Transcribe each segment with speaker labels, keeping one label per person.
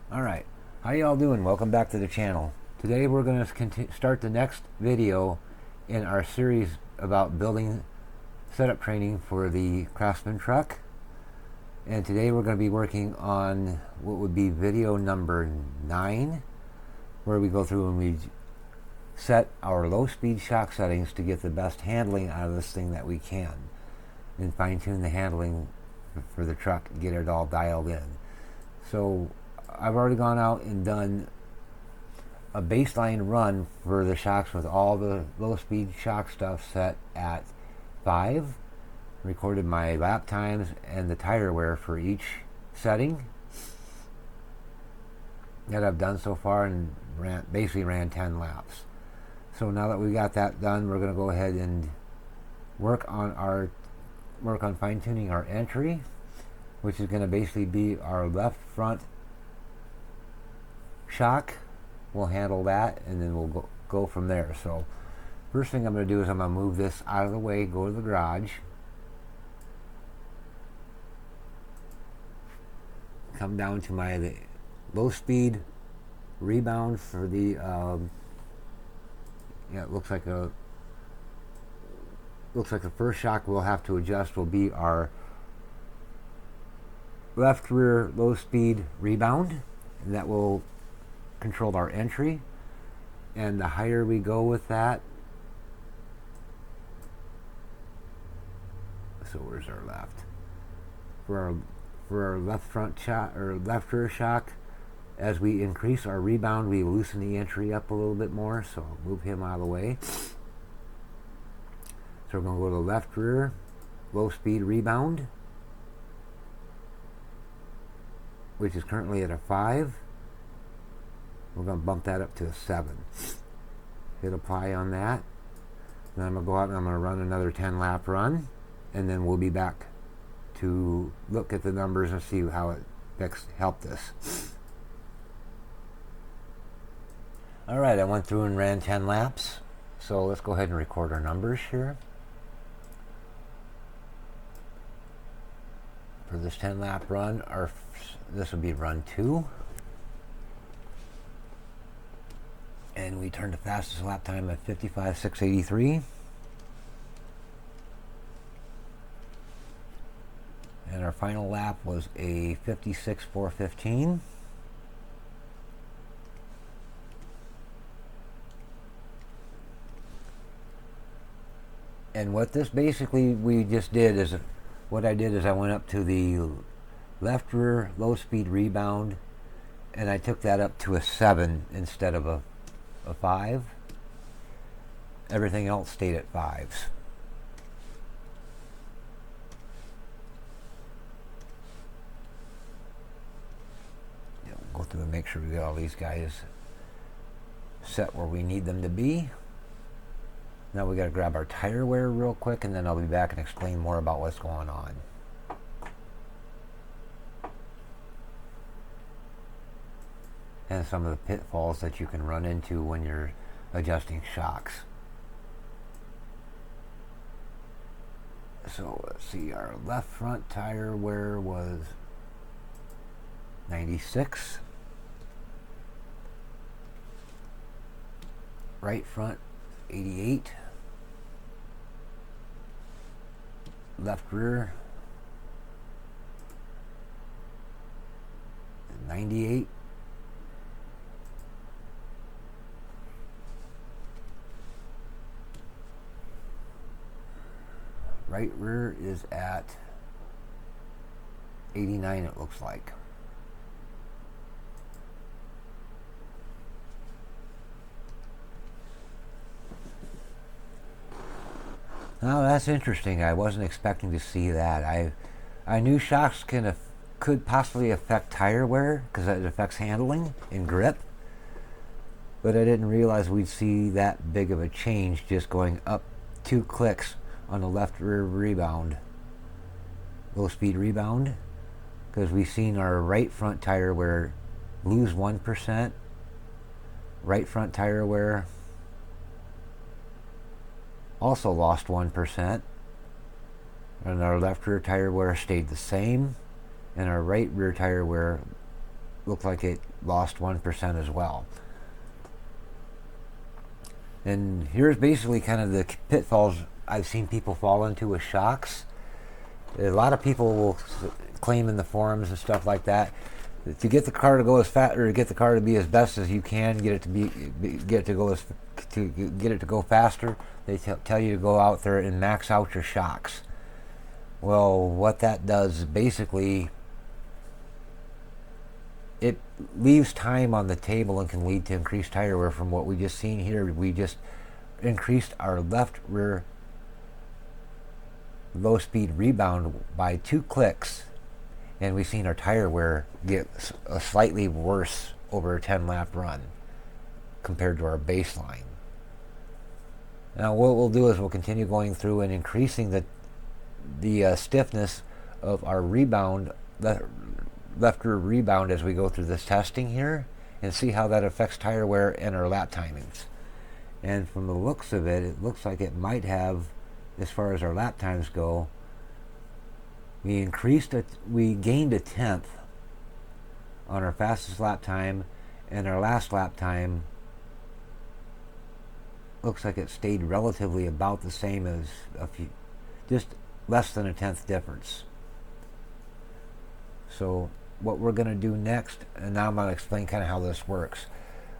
Speaker 1: Alright, how y'all doing? Welcome back to the channel. Today we're going to start the next video in our series about building setup training for the Craftsman truck. And today we're going to be working on what would be video number 9, where we go through and we set our low speed shock settings to get the best handling out of this thing that we can, and fine tune the handling for the truck and get it all dialed in. So I've already gone out and done a baseline run for the shocks with all the low speed shock stuff set at 5. Recorded my lap times and the tire wear for each setting that I've done so far, and basically ran 10 laps. So now that we got that done, we're going to go ahead and work on fine tuning our entry, which is going to basically be our left front shock. We'll handle that and then we'll go from there. So first thing I'm going to do is I'm going to move this out of the way, go to the garage, come down to my low speed rebound for the it looks like the first shock we'll have to adjust will be our left rear low speed rebound, and that will control our entry. And the higher we go with that, so where's our left? For our left front shock or left rear shock, as we increase our rebound, we loosen the entry up a little bit more. So I'll move him out of the way. So we're going to go to left rear low speed rebound, which is currently at a 5. We're going to bump that up to a 7. Hit apply on that. Then I'm going to go out and I'm going to run another 10 lap run, and then we'll be back to look at the numbers and see how it helped us. Alright, I went through and ran 10 laps. So let's go ahead and record our numbers here. For this 10 lap run, this will be run 2. And we turned the fastest lap time at 55.683. And our final lap was a 56.415. And what this basically we just did is, what I did is I went up to the left rear low speed rebound, and I took that up to a 7 instead of a 5. Everything else stayed at 5s. We'll go through and make sure we got all these guys set where we need them to be. Now we got to grab our tire wear real quick, and then I'll be back and explain more about what's going on. And some of the pitfalls that you can run into when you're adjusting shocks. So let's see, our left front tire wear was 96. Right front 88. Left rear 98. Right rear is at 89, it looks like. Now that's interesting. I wasn't expecting to see that. I knew shocks could possibly affect tire wear because it affects handling and grip, but I didn't realize we'd see that big of a change just going up 2 clicks on the left rear rebound, low speed rebound, because we've seen our right front tire wear lose 1%, right front tire wear also lost 1%, and our left rear tire wear stayed the same, and our right rear tire wear looked like it lost 1% as well. And here's basically kind of the pitfalls I've seen people fall into with shocks. A lot of people will claim in the forums and stuff like that, to get the car to go as fast, or get the car to be as best as you can, get it to go faster. They tell you to go out there and max out your shocks. Well, what that does is basically it leaves time on the table and can lead to increased tire wear. From what we just seen here, we just increased our left rear low speed rebound by 2 clicks, and we've seen our tire wear get slightly worse over a 10-lap run compared to our baseline. Now what we'll do is we'll continue going through and increasing the stiffness of our rebound, left rear rebound, as we go through this testing here, and see how that affects tire wear and our lap timings. And from the looks of it, it looks like it might have, as far as our lap times go, we gained a 1/10 on our fastest lap time, and our last lap time looks like it stayed relatively about the same, as just less than a 1/10 difference. So what we're going to do next, and now I'm going to explain kind of how this works.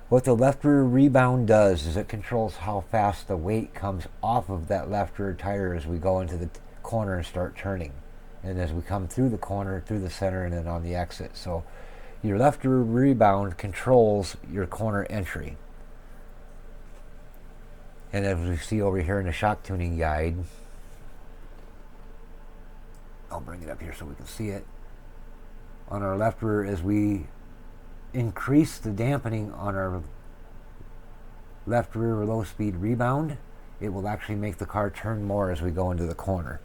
Speaker 1: What the left rear rebound does is it controls how fast the weight comes off of that left rear tire as we go into the corner and start turning, and as we come through the corner, through the center, and then on the exit. So your left rear rebound controls your corner entry. And as we see over here in the shock tuning guide, I'll bring it up here so we can see it. On our left rear, as we increase the dampening on our left rear low speed rebound, it will actually make the car turn more as we go into the corner.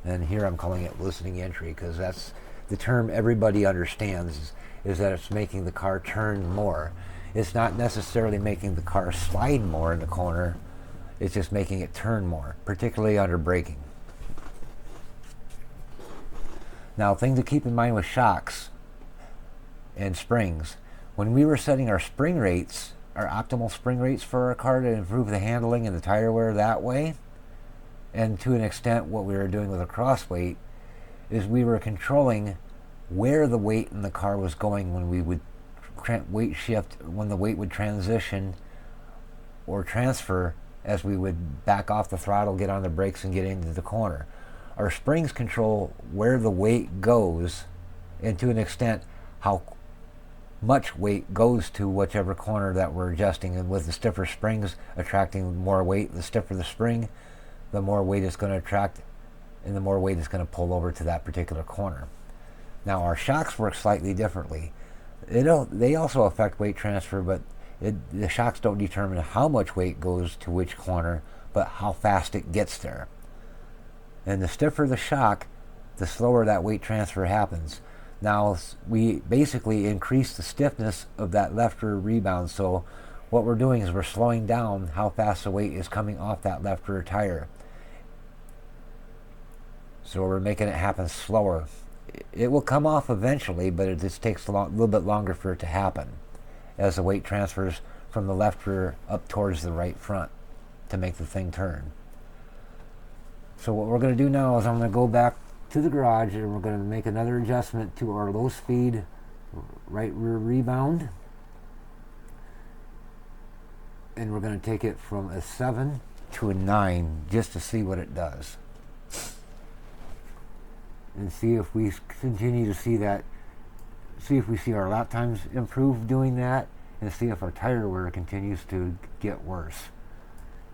Speaker 1: And here I'm calling it listening entry, because that's the term everybody understands, is that it's making the car turn more. It's not necessarily making the car slide more in the corner, it's just making it turn more, particularly under braking. Now, thing to keep in mind with shocks and springs, when we were setting our spring rates, our optimal spring rates for our car to improve the handling and the tire wear that way, and to an extent what we were doing with a cross weight, is we were controlling where the weight in the car was going when we would weight shift, when the weight would transition or transfer as we would back off the throttle, get on the brakes, and get into the corner. Our springs control where the weight goes, and to an extent how much weight goes to whichever corner that we're adjusting. And with the stiffer springs attracting more weight, the stiffer the spring, the more weight it's going to attract, and the more weight it's going to pull over to that particular corner. Now our shocks work slightly differently. They also affect weight transfer, but the shocks don't determine how much weight goes to which corner, but how fast it gets there. And the stiffer the shock, the slower that weight transfer happens. Now we basically increase the stiffness of that left rear rebound, so what we're doing is we're slowing down how fast the weight is coming off that left rear tire. So we're making it happen slower. It will come off eventually, but it just takes a little bit longer for it to happen as the weight transfers from the left rear up towards the right front to make the thing turn. So what we're going to do now is I'm going to go back to the garage, and we're going to make another adjustment to our low speed right rear rebound, and we're going to take it from a 7 to a 9 just to see what it does, and see if we continue to see that, see if we see our lap times improve doing that, and see if our tire wear continues to get worse.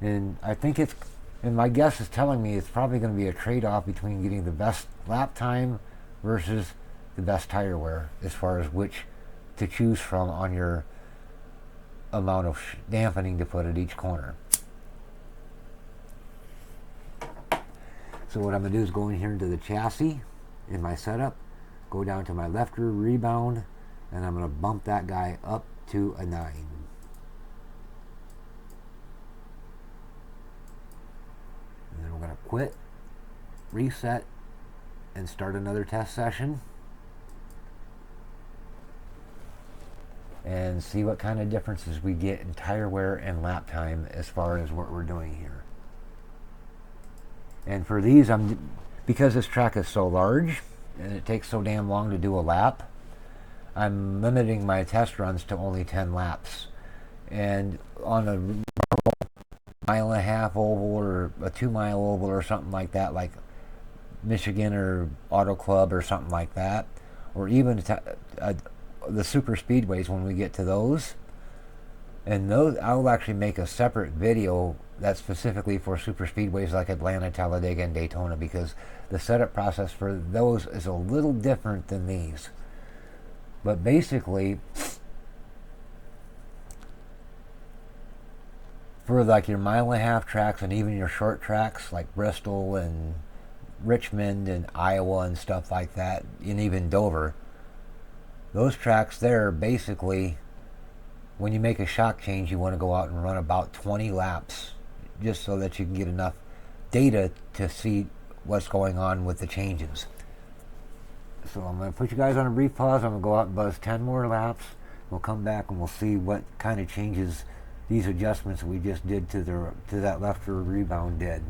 Speaker 1: And I think it's, and my guess is telling me it's probably going to be a trade-off between getting the best lap time versus the best tire wear, as far as which to choose from on your amount of dampening to put at each corner. So what I'm going to do is go in here into the chassis in my setup, go down to my left rear rebound, and I'm going to bump that guy up to a 9. And then we're going to quit, reset, and start another test session. and see what kind of differences we get in tire wear and lap time as far as what we're doing here. And for these, because this track is so large and it takes so damn long to do a lap, I'm limiting my test runs to only 10 laps. And on a mile-and-a-half oval or a 2-mile oval or something like that, like Michigan or Auto Club or something like that, or even the super speedways when we get to those. And those, I'll actually make a separate video that's specifically for super speedways like Atlanta, Talladega, and Daytona, because the setup process for those is a little different than these. But basically, for like your mile-and-a-half tracks and even your short tracks like Bristol and Richmond and Iowa and stuff like that, and even Dover, those tracks there, basically, when you make a shock change, you want to go out and run about 20 laps just so that you can get enough data to see what's going on with the changes. So I'm going to put you guys on a brief pause. I'm going to go out and buzz 10 more laps. We'll come back and we'll see what kind of changes these adjustments we just did to that left rear rebound did.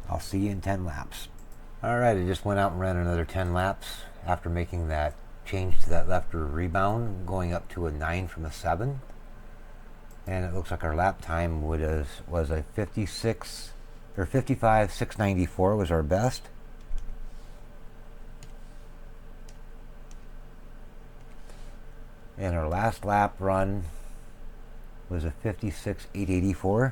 Speaker 1: I'll see you in 10 laps. Alright, I just went out and ran another 10 laps after making that change to that left rear rebound, going up to a 9 from a 7. And it looks like our lap time was a 55.694 was our best. And our last lap run was a 56.884.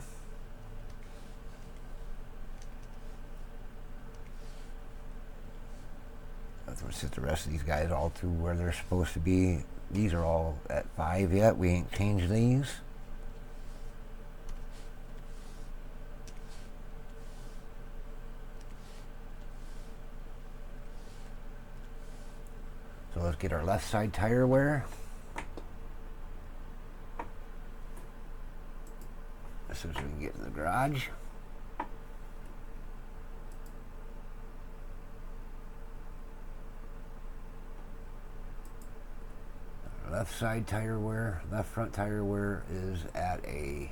Speaker 1: Let's set the rest of these guys all to where they're supposed to be. These are all at 5 yet. We ain't changed these. So let's get our left side tire wear. As soon as we can get to the garage. Left side tire wear, left front tire wear is at a,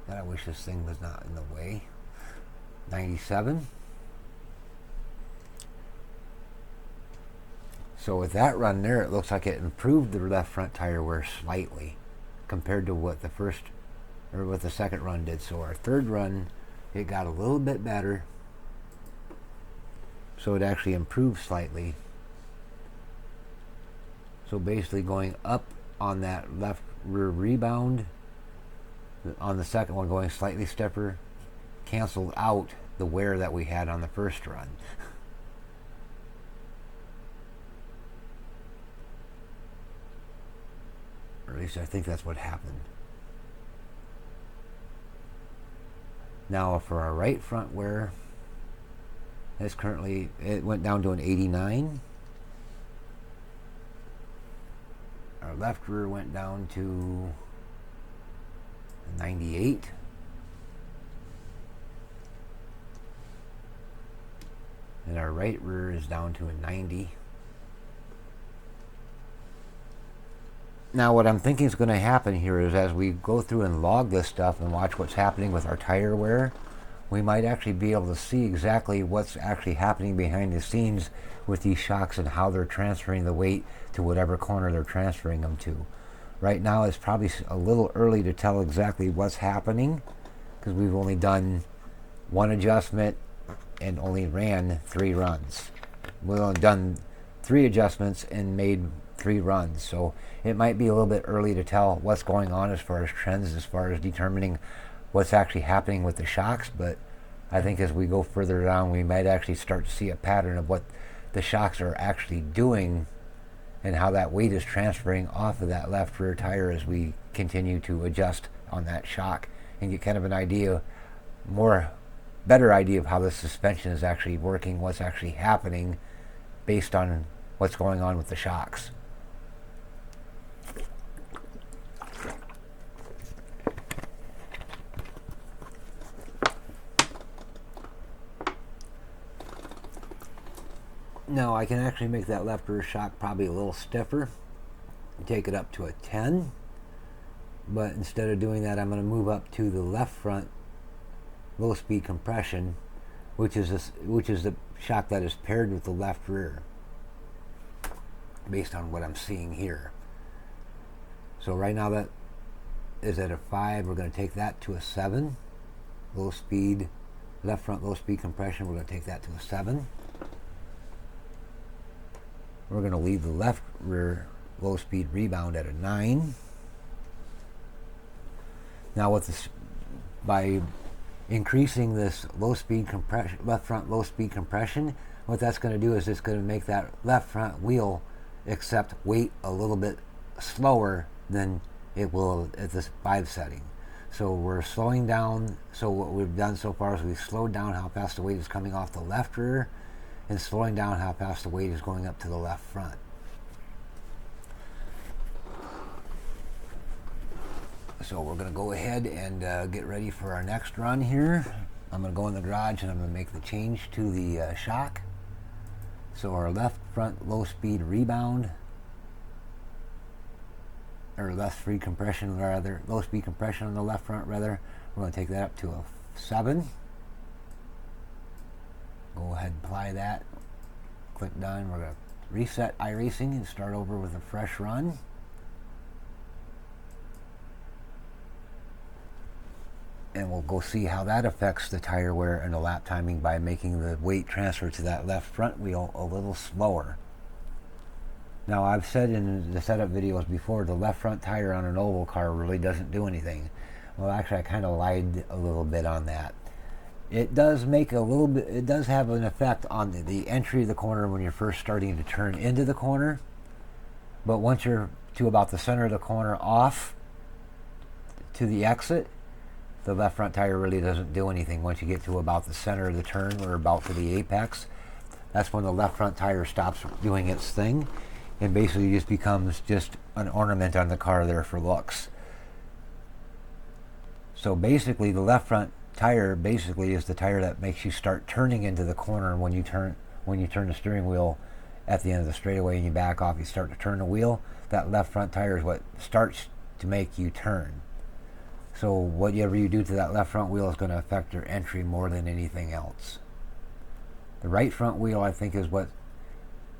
Speaker 1: God, I wish this thing was not in the way, 97. So with that run there, it looks like it improved the left front tire wear slightly compared to what the first, or what the second run did. So our third run, it got a little bit better. So it actually improved slightly. So basically going up on that left rear rebound, on the second one going slightly stiffer, canceled out the wear that we had on the first run. Or at least I think that's what happened. Now for our right front wear, it's currently, it went down to an 89. Our left rear went down to 98. And our right rear is down to a 90. Now what I'm thinking is going to happen here is as we go through and log this stuff and watch what's happening with our tire wear, we might actually be able to see exactly what's actually happening behind the scenes with these shocks and how they're transferring the weight to whatever corner they're transferring them to. Right now it's probably a little early to tell exactly what's happening because we've only done one adjustment and only ran 3 runs. We've only done 3 adjustments and made 3 runs, so it might be a little bit early to tell what's going on as far as trends, as far as determining what's actually happening with the shocks. But I think as we go further down, we might actually start to see a pattern of what the shocks are actually doing and how that weight is transferring off of that left rear tire as we continue to adjust on that shock and get kind of an idea, better idea of how the suspension is actually working, what's actually happening based on what's going on with the shocks. Now I can actually make that left rear shock probably a little stiffer take it up to a 10. But instead of doing that, I'm going to move up to the left front low speed compression, which is the shock that is paired with the left rear, based on what I'm seeing here. So right now that is at a 5. We're going to take that to a 7. Low speed, left front low speed compression, we're going to take that to a 7. We're going to leave the left rear low speed rebound at a 9. Now with this, by increasing this low speed compression, left front low speed compression, what that's going to do is it's going to make that left front wheel accept weight a little bit slower than it will at this 5 setting. So we're slowing down. So what we've done so far is we've slowed down how fast the weight is coming off the left rear and slowing down how fast the weight is going up to the left front. So we're going to go ahead and get ready for our next run here. I'm going to go in the garage and I'm going to make the change to the shock. So our left front low speed rebound, or left free compression rather, low speed compression on the left front rather, we're going to take that up to a 7. Go ahead and apply that. Click done. We're going to reset iRacing and start over with a fresh run. And we'll go see how that affects the tire wear and the lap timing by making the weight transfer to that left front wheel a little slower. Now, I've said in the setup videos before, the left front tire on an oval car really doesn't do anything. Well, actually, I kind of lied a little bit on that. It does make a little bit, it does have an effect on the entry of the corner when you're first starting to turn into the corner. But once you're to about the center of the corner off to the exit, the left front tire really doesn't do anything. Once you get to about the center of the turn or about to the apex, that's when the left front tire stops doing its thing and basically just becomes just an ornament on the car there for looks. So basically the left front tire basically is the tire that makes you start turning into the corner when you turn the steering wheel at the end of the straightaway and you back off, you start to turn the wheel. That left front tire is what starts to make you turn. So whatever you do to that left front wheel is going to affect your entry more than anything else. The right front wheel, I think, is what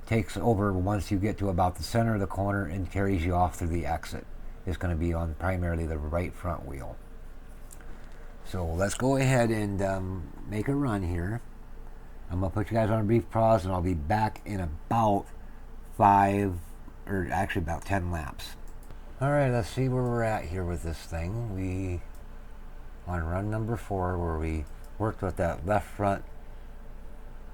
Speaker 1: takes over once you get to about the center of the corner and carries you off through the exit. It's going to be on primarily the right front wheel. So let's go ahead and make a run here. I'm going to put you guys on a brief pause and I'll be back in about 5, or actually about 10 laps. Alright, let's see where we're at here with this thing. We on run number 4 where we worked with that left front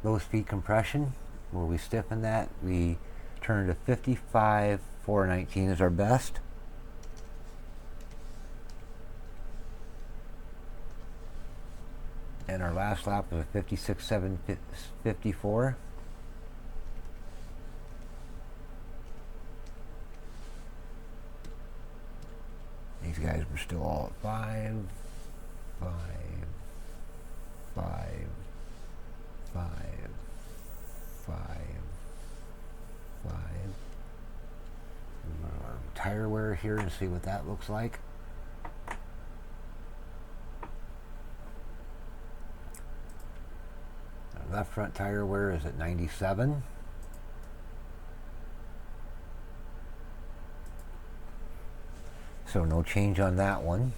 Speaker 1: low speed compression, where we stiffen that. We turned to 55 419 is our best. And our last lap was a 56 754. These guys were still all at 5, 5, 5, 5, 5, 5. Tire wear here and see what that looks like. Our left front tire wear is at 97. So no change on that one.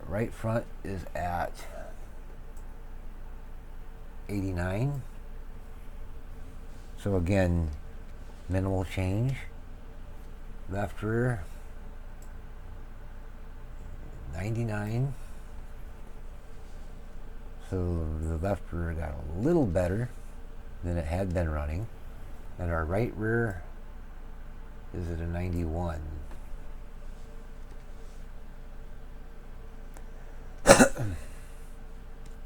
Speaker 1: Right front is at 89. So again, minimal change. Left rear 99. So the left rear got a little better than it had been running. And our right rear is at a 91.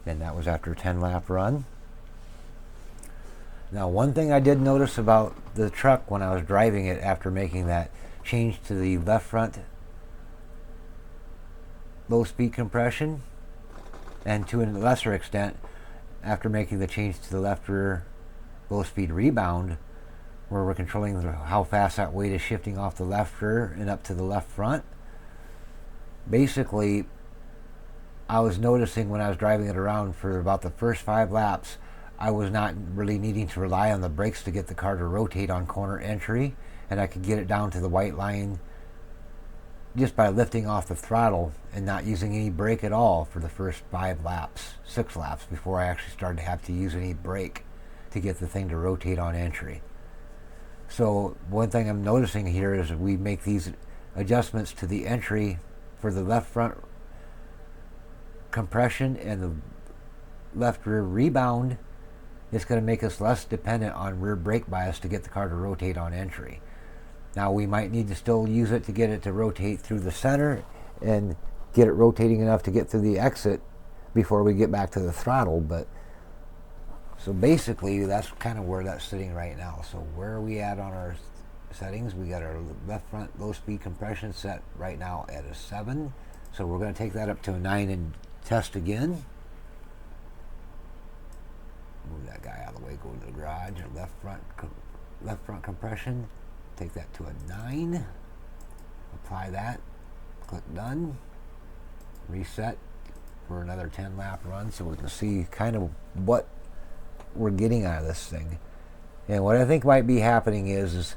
Speaker 1: And that was after a 10-lap run. Now, one thing I did notice about the truck when I was driving it after making that change to the left front low speed compression, and to a lesser extent after making the change to the left rear low speed rebound, where we're controlling how fast that weight is shifting off the left rear and up to the left front. Basically, I was noticing when I was driving it around for about the first 5 laps, I was not really needing to rely on the brakes to get the car to rotate on corner entry, and I could get it down to the white line just by lifting off the throttle and not using any brake at all for the first 5 laps, 6 laps, before I actually started to have to use any brake to get the thing to rotate on entry. So one thing I'm noticing here is we make these adjustments to the entry for the left front compression and the left rear rebound. It's going to make us less dependent on rear brake bias to get the car to rotate on entry. Now we might need to still use it to get it to rotate through the center and get it rotating enough to get through the exit before we get back to the throttle. But so basically that's kind of where that's sitting right now. So where are we at on our settings? We got our left front low speed compression set right now at a 7. So we're going to take that up to a 9 and test again. Move that guy out of the way, go to the garage. Left front compression. Take that to a 9. Apply that. Click done. Reset for another 10 lap run so we can see kind of what we're getting out of this thing. And what I think might be happening is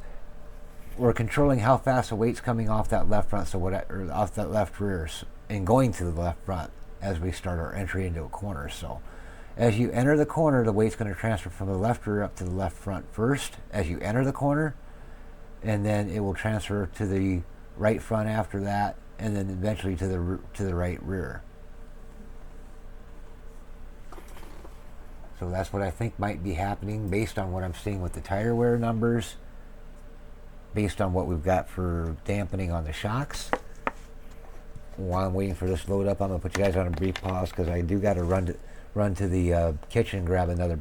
Speaker 1: we're controlling how fast the weight's coming off that left front, or off that left rear, and going to the left front as we start our entry into a corner. So as you enter the corner, the weight's going to transfer from the left rear up to the left front first as you enter the corner, and then it will transfer to the right front after that, and then eventually to the right rear. So that's what I think might be happening based on what I'm seeing with the tire wear numbers, based on what we've got for dampening on the shocks. While I'm waiting for this load up, I'm going to put you guys on a brief pause because I do got to run to the kitchen and grab another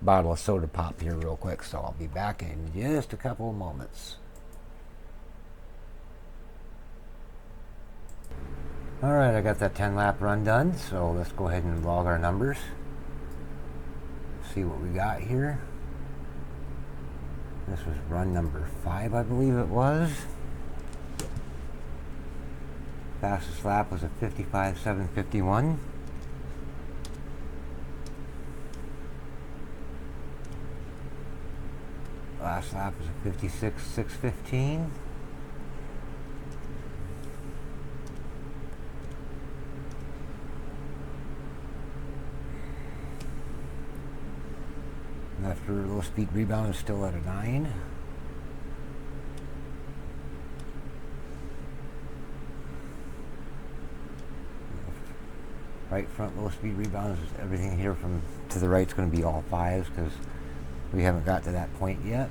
Speaker 1: bottle of soda pop here real quick. So I'll be back in just a couple of moments. Alright, I got that 10 lap run done, so let's go ahead and log our numbers. See what we got here. This was run number 5, I believe it was. Fastest lap was a 55.751. Last lap was a 56.615. After low speed rebound is still at a 9. Right front low speed rebound is everything here from to the right is going to be all 5s because we haven't got to that point yet.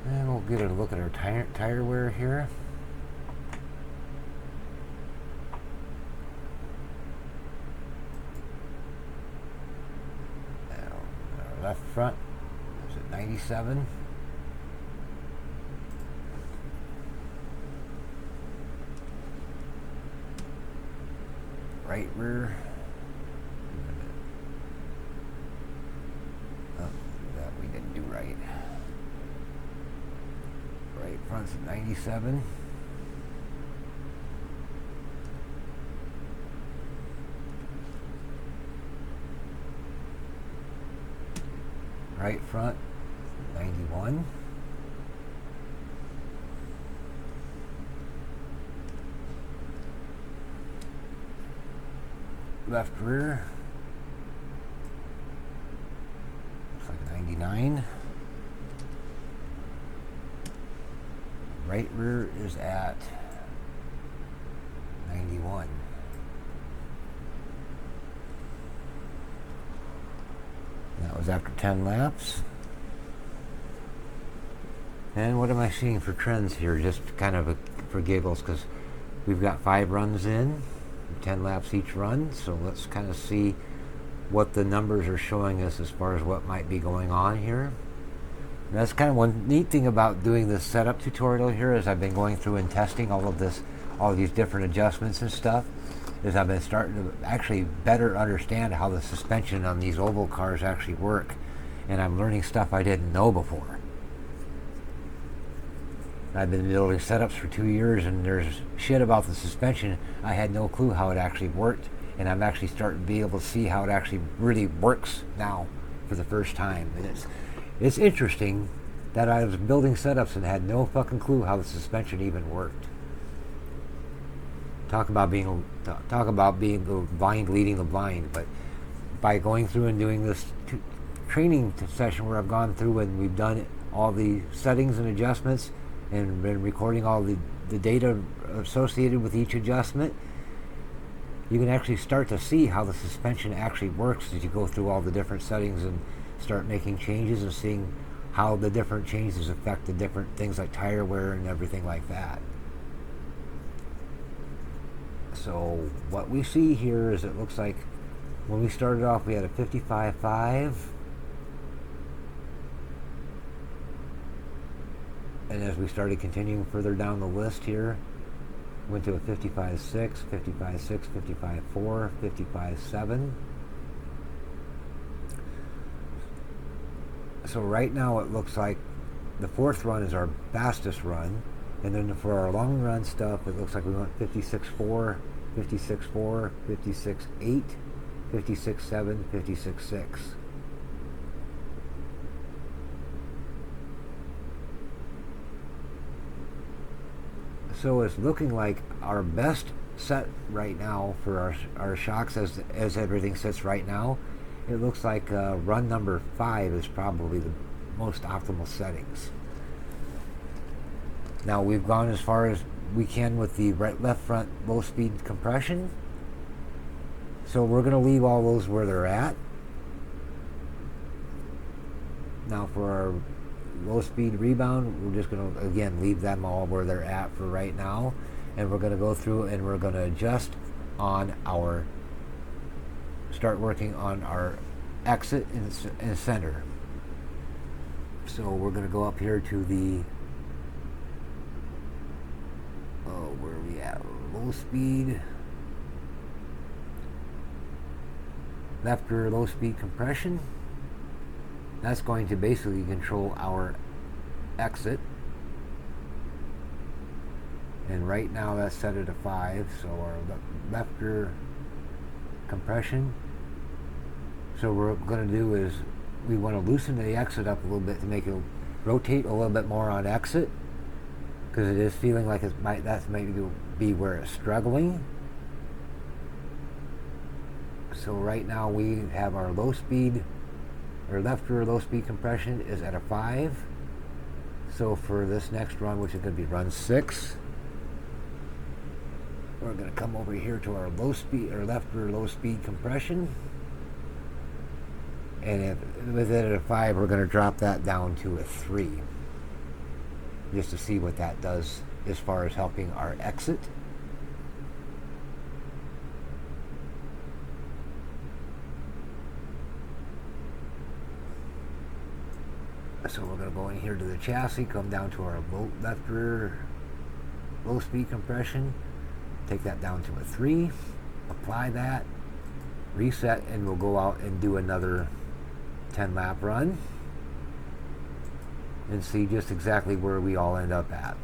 Speaker 1: And we'll get a look at our tire wear here. Left front is at 97. Right rear. Oh, that we didn't do right. Right front's at 97. Right front, 91. Left rear, looks like 99. Right rear is at 91. That was after 10 laps. And what am I seeing for trends here? Just kind of for giggles, because we've got 5 runs in, 10 laps each run. So let's kind of see what the numbers are showing us as far as what might be going on here. And that's kind of one neat thing about doing this setup tutorial here, is I've been going through and testing all of these different adjustments and stuff. is I've been starting to actually better understand how the suspension on these oval cars actually work, and I'm learning stuff I didn't know before. I've been building setups for 2 years, and there's shit about the suspension I had no clue how it actually worked, and I'm actually starting to be able to see how it actually really works now for the first time. And it's interesting that I was building setups and had no fucking clue how the suspension even worked. Talk about being the blind leading the blind. But by going through and doing this training session where I've gone through and we've done all the settings and adjustments and been recording all the data associated with each adjustment, you can actually start to see how the suspension actually works as you go through all the different settings and start making changes and seeing how the different changes affect the different things like tire wear and everything like that. So what we see here is it looks like when we started off we had a 55.5, and as we started continuing further down the list here, went to a 55.6, 55.6, 55.4, 55.7. So right now it looks like the fourth run is our fastest run, and then for our long run stuff it looks like we went 56.4, 56.4, 56.8, 56.7, 56.6. So it's looking like our best set right now for our shocks as everything sits right now. It looks like run number 5 is probably the most optimal settings. Now we've gone as far as we can with the left front low speed compression. So we're going to leave all those where they're at. Now for our low speed rebound, we're just going to again leave them all where they're at for right now, and we're going to go through and we're going to adjust on our start working on our exit and center. So we're going to go up here to the where are we at? Low speed left rear low speed compression. That's going to basically control our exit. And right now that's set at a 5. So our left rear compression. So what we're going to do is we want to loosen the exit up a little bit to make it rotate a little bit more on exit, because it is feeling like that might be where it's struggling. So right now we have our low speed, or left rear low speed compression is at a 5. So for this next run, which is going to be run 6, we're going to come over here to our low speed or left rear low speed compression, and with it at a 5, we're going to drop that down to a 3, just to see what that does as far as helping our exit. So we're going to go in here to the chassis, come down to our left rear low speed compression, take that down to a 3, apply that, reset, and we'll go out and do another 10 lap run and see just exactly where we all end up at.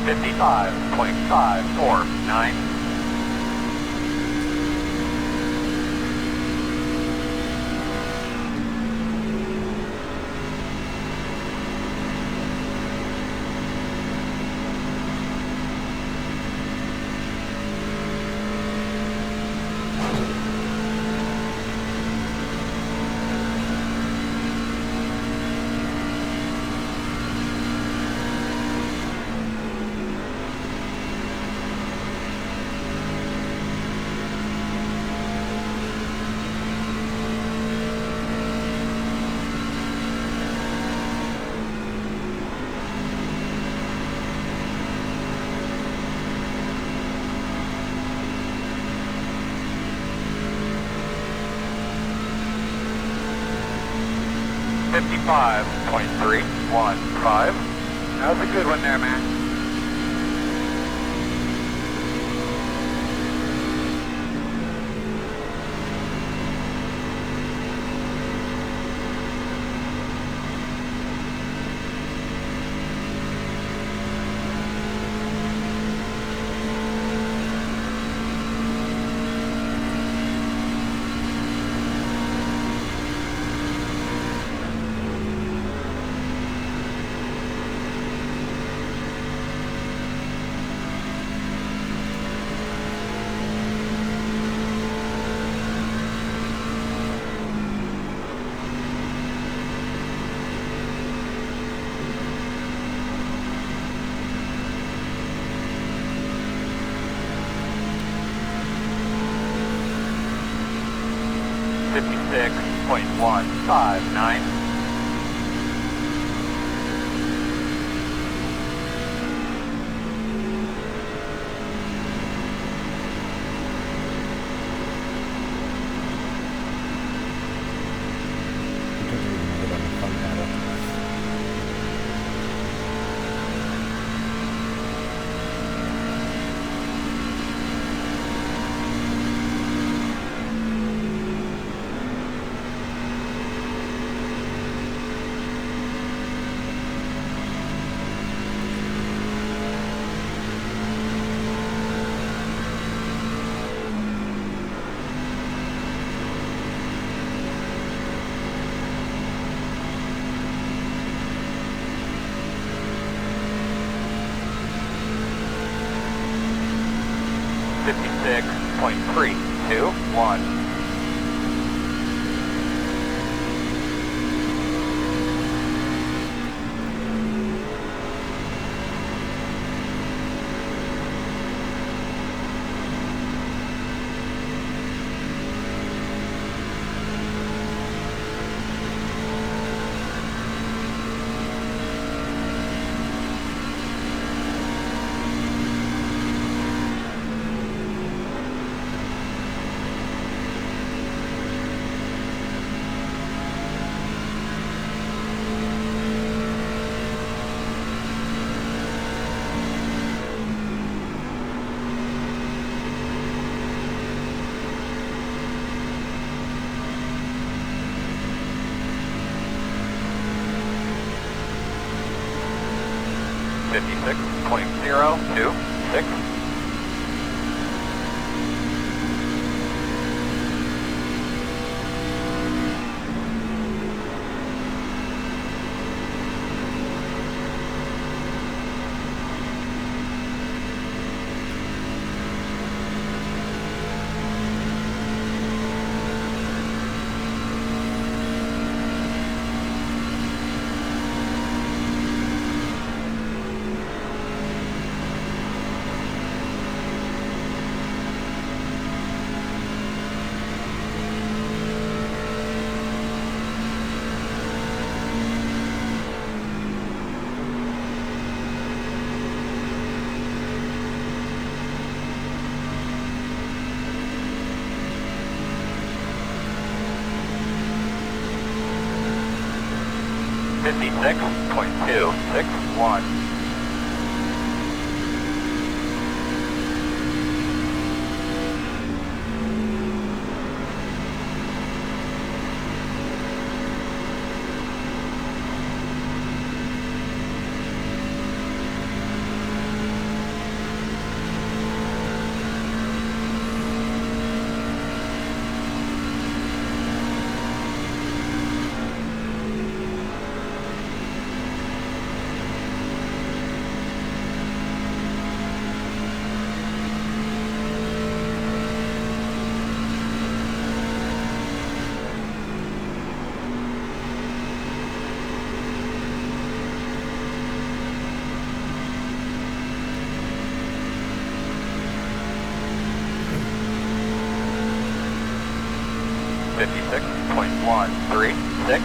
Speaker 2: 55.549. .315. That was a good one there, man. .159. .321. 56.026. Fifty-six point two six one. Fifty-six point one three six.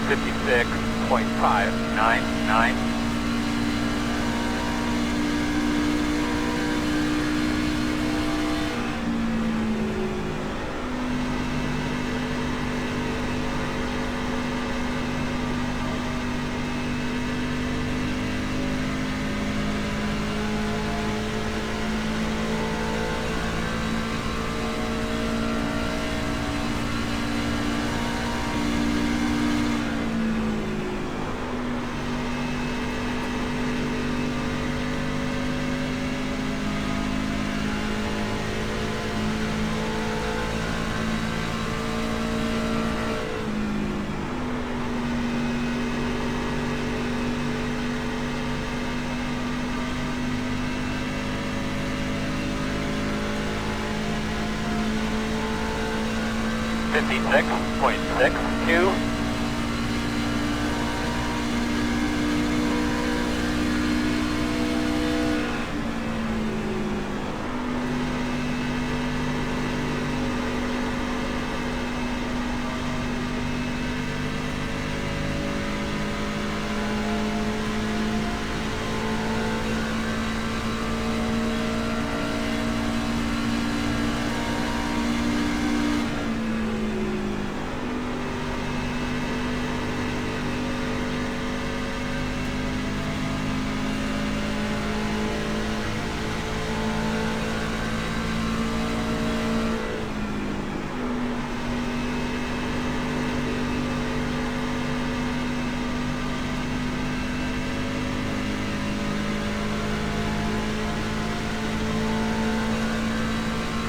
Speaker 2: Fifty-six point five nine nine. Fifty-six point six two.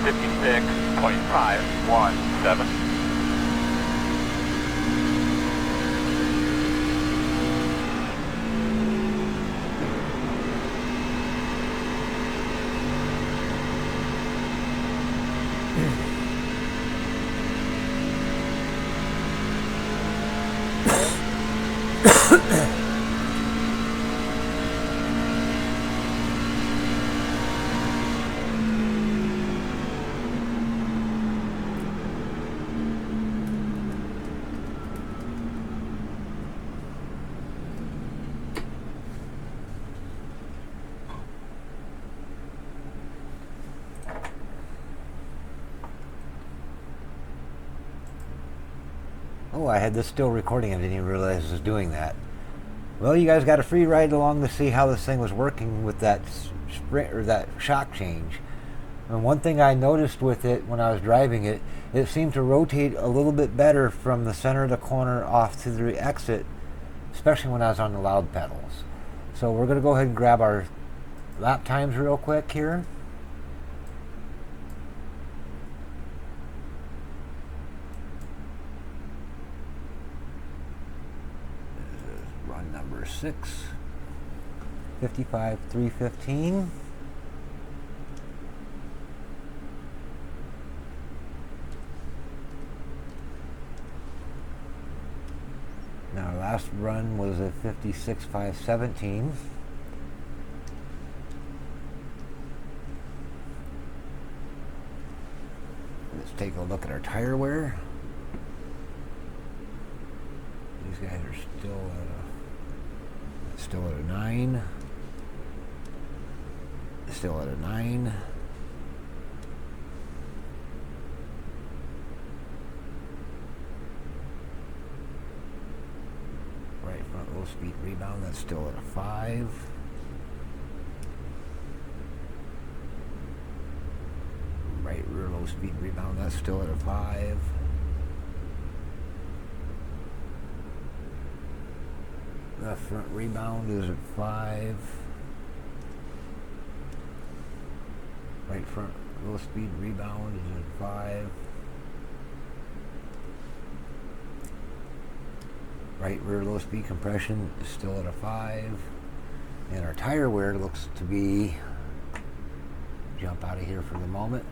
Speaker 2: Fifty-six point five one seven.
Speaker 1: Oh, I had this still recording. I didn't even realize it was doing that. Well, you guys got a free ride along to see how this thing was working with that sprint or that shock change. And one thing I noticed with it when I was driving it, it seemed to rotate a little bit better from the center of the corner off to the exit, especially when I was on the loud pedals. So we're going to go ahead and grab our lap times real quick here. Run number 6, 55,315. Now, our last run was a 56,517. Let's take a look at our tire wear. These guys are still at a 9. Still at a 9. Right front low speed rebound, that's still at a 5. Right rear low speed rebound, that's still at a 5. Left front rebound is at 5. Right front low speed rebound is at 5. Right rear low speed compression is still at a 5. And our tire wear looks to be, jump out of here for the moment.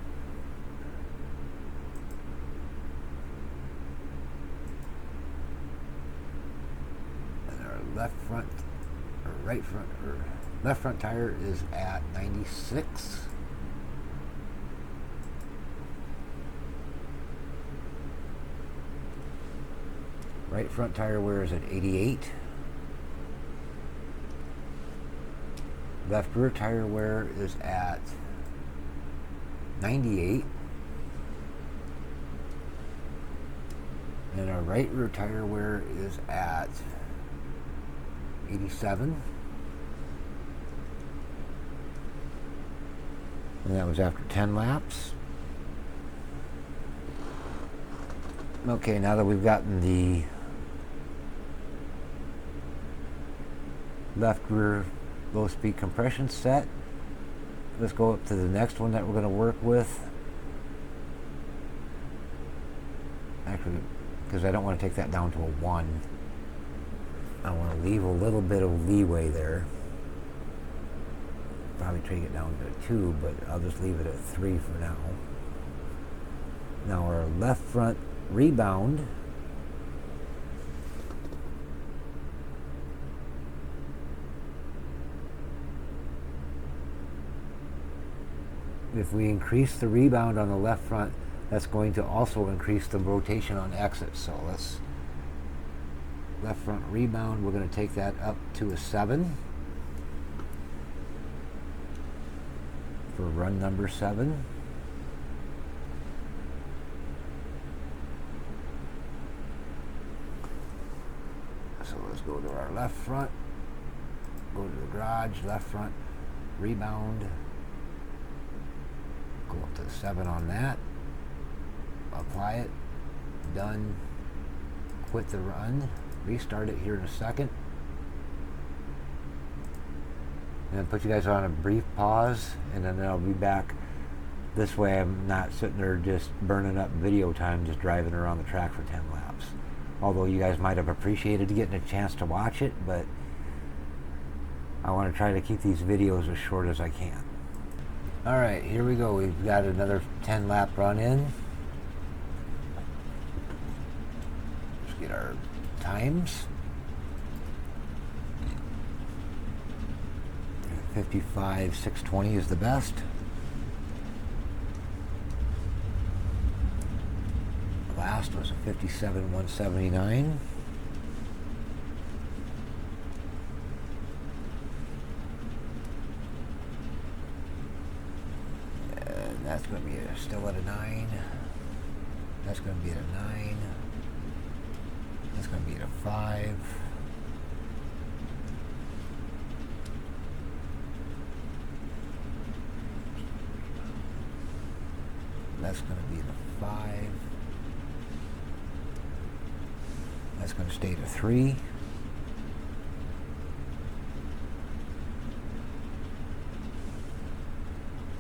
Speaker 1: Left front or right front or left front tire is at 96. Right front tire wear is at 88. Left rear tire wear is at 98. And our right rear tire wear is at 87. And that was after 10 laps. Okay, now that we've gotten the left rear low speed compression set, let's go up to the next one that we're going to work with. Actually, because I don't want to take that down to a 1. I want to leave a little bit of leeway there. Probably take it down to a 2, but I'll just leave it at 3 for now. Now our left front rebound if we increase the rebound on the left front, that's going to also increase the rotation on exit. So let's left front rebound, we're going to take that up to a 7 for run number 7. So let's go to our left front, go to the garage, left front rebound, go up to the 7 on that, apply it, done, quit the run, restart it here in a second, and then put you guys on a brief pause, and then I'll be back. This way I'm not sitting there just burning up video time just driving around the track for 10 laps. Although you guys might have appreciated getting a chance to watch it, but I want to try to keep these videos as short as I can. Alright, here we go. We've got another 10 lap run in. Let's get our times. 55,620 is the best. Last was a 57,179. And that's going to be still at a 9. That's going to be at a 9. That's going to be at a 5. That's going to be at a 5. That's going to stay at a 3.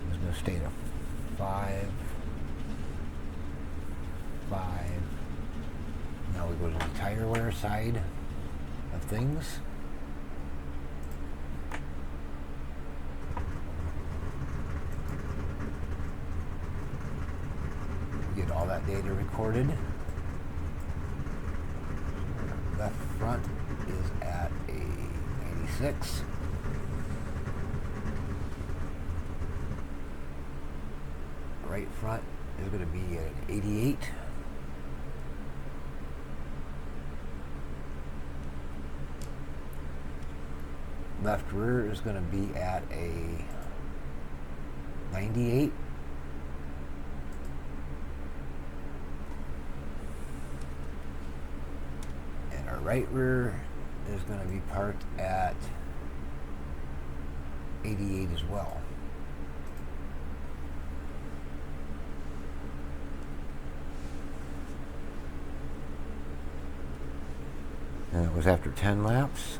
Speaker 1: It's going to stay at a 5. 5. Now we go to the tire wear side of things. Get all that data recorded. Left front is at a 96. Right front is going to be at an 88. Left rear is going to be at a 98. And our right rear is going to be parked at 88 as well. And it was after 10 laps.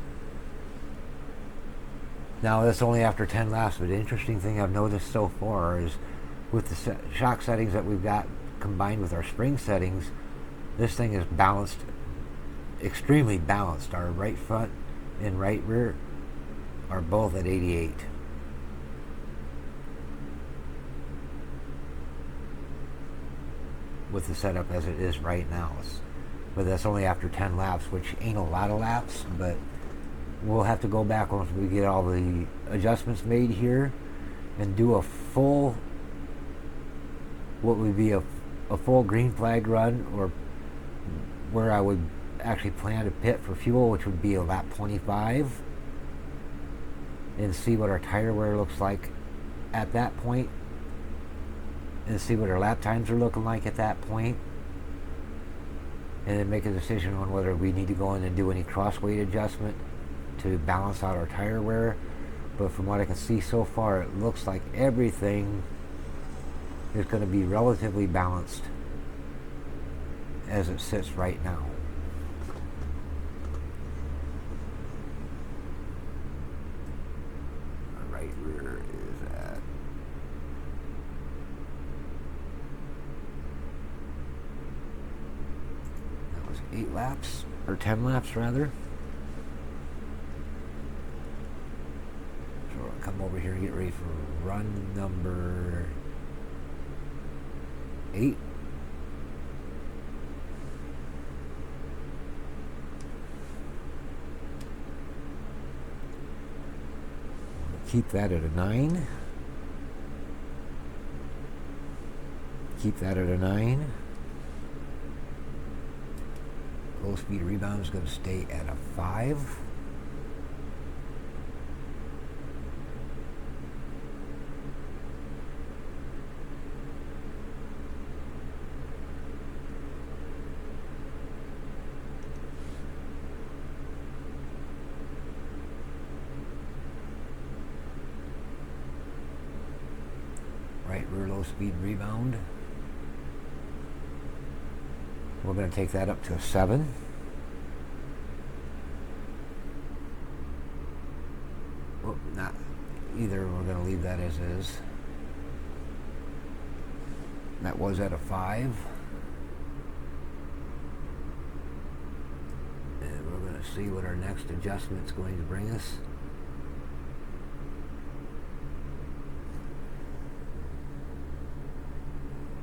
Speaker 1: Now that's only after 10 laps, but the interesting thing I've noticed so far is with the shock settings that we've got combined with our spring settings, this thing is balanced, extremely balanced. Our right front and right rear are both at 88. With the setup as it is right now. But that's only after 10 laps, which ain't a lot of laps, but we'll have to go back once we get all the adjustments made here and do a full, what would be a full green flag run, or where I would actually plan to pit for fuel, which would be a lap 25, and see what our tire wear looks like at that point, and see what our lap times are looking like at that point, and then make a decision on whether we need to go in and do any cross weight adjustment to balance out our tire wear. But from what I can see so far, it looks like everything is going to be relatively balanced as it sits right now. Our right rear is at that was 8 laps, or 10 laps rather. Come over here and get ready for run number 8. Keep that at a 9. Keep that at a 9. Low speed rebound is going to stay at a 5. Right rear low speed rebound, we're going to take that up to a 7. Well, not either, we're going to leave that as is. That was at a 5. And we're going to see what our next adjustment is going to bring us.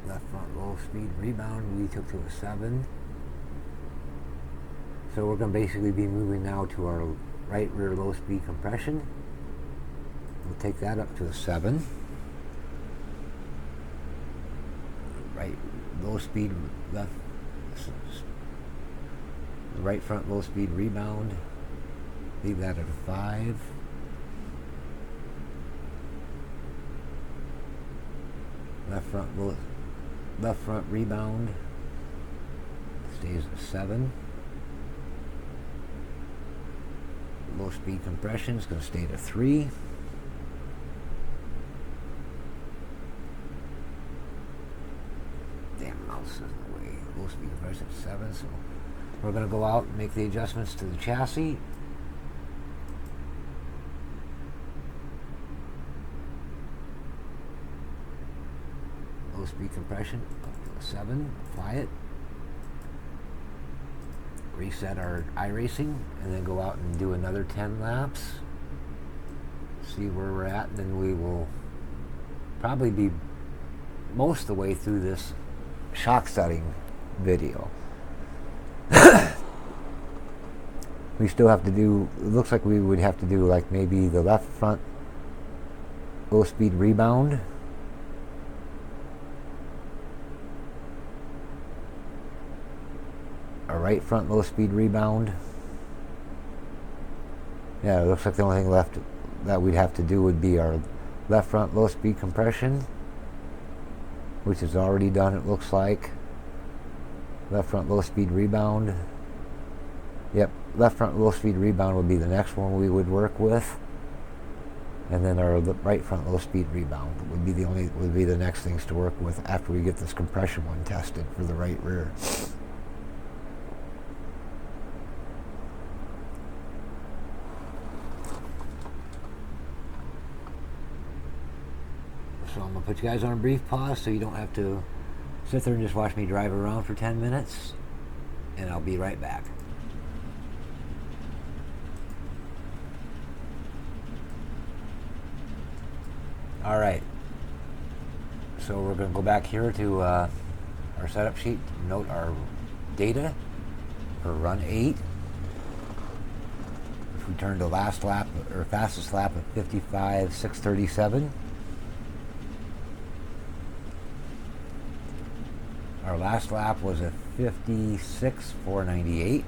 Speaker 1: Left front low speed rebound we took to a 7. So we're going to basically be moving now to our right rear low speed compression. We'll take that up to a 7. Right low speed left, right front low speed rebound, leave that at a 5. Left front rebound stays at 7. low speed compression is going to stay to 3. Damn, mouse is in the way. Low speed compression 7, so we're going to go out and make the adjustments to the chassis. Low speed compression, 7, apply it. Reset our iRacing, and then go out and do another 10 laps. See where we're at, and then we will probably be most of the way through this shock setting video. We still have to do, it looks like we would have to do like maybe the left front low speed rebound. Our right front low speed rebound. Yeah, it looks like the only thing left that we'd have to do would be our left front low speed compression, which is already done, it looks like. Left front low speed rebound. Yep, left front low speed rebound would be the next one we would work with. And then our right front low speed rebound would be the next things to work with after we get this compression one tested for the right rear. So I'm going to put you guys on a brief pause so you don't have to sit there and just watch me drive around for 10 minutes. And I'll be right back. Alright. So we're going to go back here to our setup sheet. Note our data for run 8. If we turn to last lap, or fastest lap at 55.637. Our last lap was at 56.498.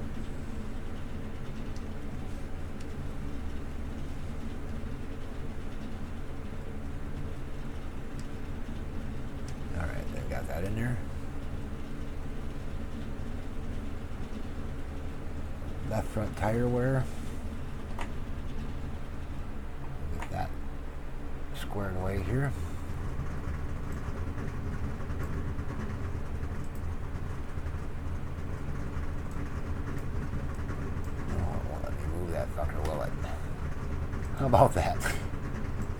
Speaker 1: All right, I got that in there. Left front tire wear. Get that squared away here. How about that?